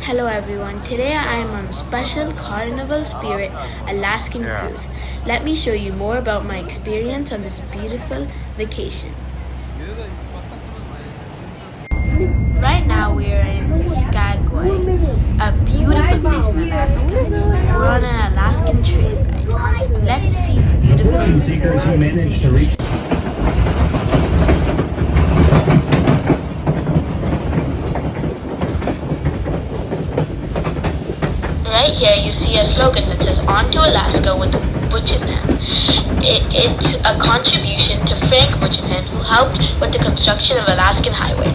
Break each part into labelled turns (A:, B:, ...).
A: Hello everyone, today I am on a special Carnival Spirit Alaskan cruise. Let me show you more about my experience on this beautiful vacation. Right now we are in Skagway, a beautiful place in Alaska. We're on an Alaskan train ride. Let's see the beautiful
B: Seekers who managed to reach.
A: Right here you see a slogan that says "On to Alaska with Buchanan." It's a contribution to Frank Buchanan, who helped with the construction of Alaskan Highway.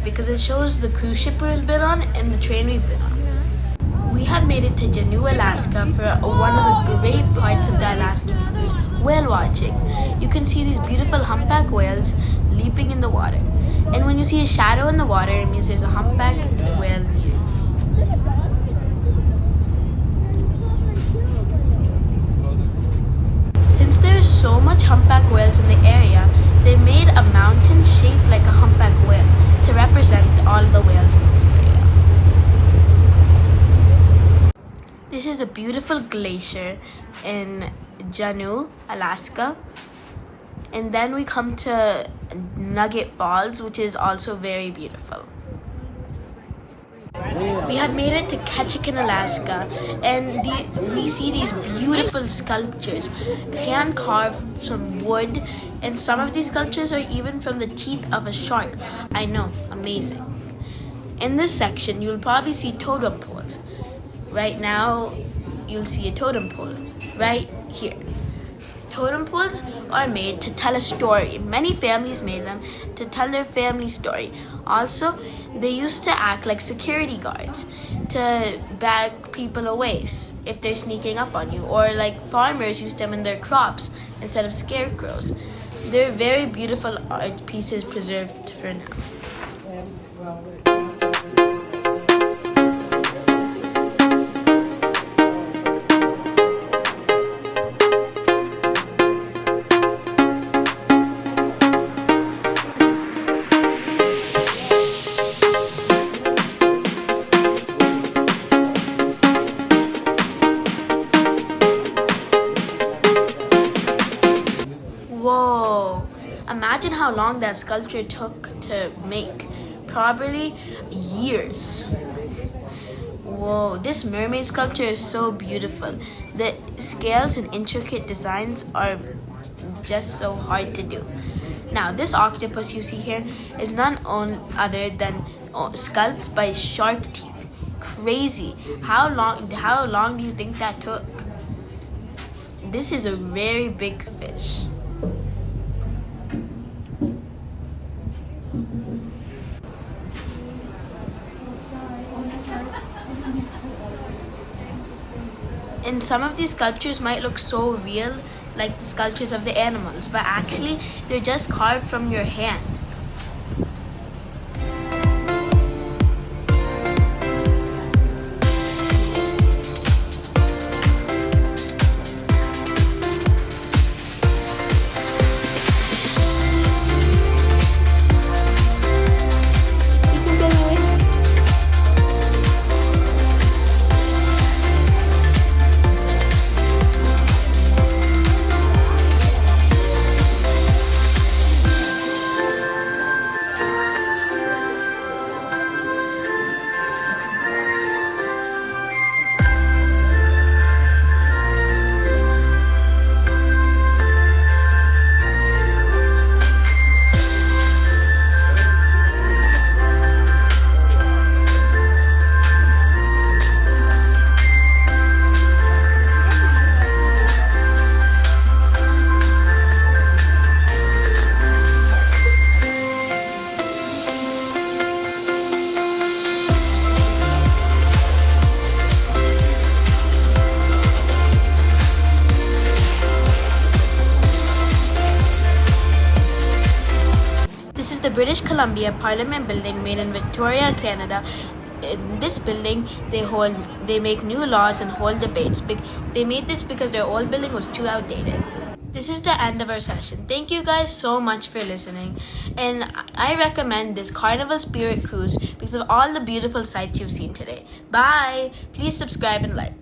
A: Because it shows the cruise ship we've been on and the train we've been on. We have made it to Juneau, Alaska for one of the great parts of the Alaskan cruise, whale watching. You can see these beautiful humpback whales leaping in the water. And when you see a shadow in the water, it means there's a humpback whale near. Since there is so much humpback whales in the area, they made a mountain shaped like a humpback whale to represent all the whales in this area. This is a beautiful glacier in Juneau, Alaska. And then we come to Nugget Falls, which is also very beautiful. We have made it to Ketchikan, Alaska, and we see these beautiful sculptures, hand carved from wood, and some of these sculptures are even from the teeth of a shark. I know, amazing. In this section, you'll probably see totem poles. Right now, you'll see a totem pole right here. Totem poles are made to tell a story. Many families made them to tell their family story. Also, they used to act like security guards to bag people away if they're sneaking up on you, or like farmers used them in their crops instead of scarecrows. They're very beautiful art pieces preserved for now. Whoa! Imagine how long that sculpture took to make. Probably years. Whoa, this mermaid sculpture is so beautiful. The scales and intricate designs are just so hard to do. Now, this octopus you see here is none other than sculpted by shark teeth. Crazy. How long do you think that took? This is a very big fish. And some of these sculptures might look so real, like the sculptures of the animals, but actually they're just carved from your hand. the British Columbia Parliament building made in Victoria, Canada. In this building, they make new laws and hold debates. They made this because their old building was too outdated. This is the end of our session. Thank you guys so much for listening. And I recommend this Carnival Spirit Cruise because of all the beautiful sights you've seen today. Bye! Please subscribe and like.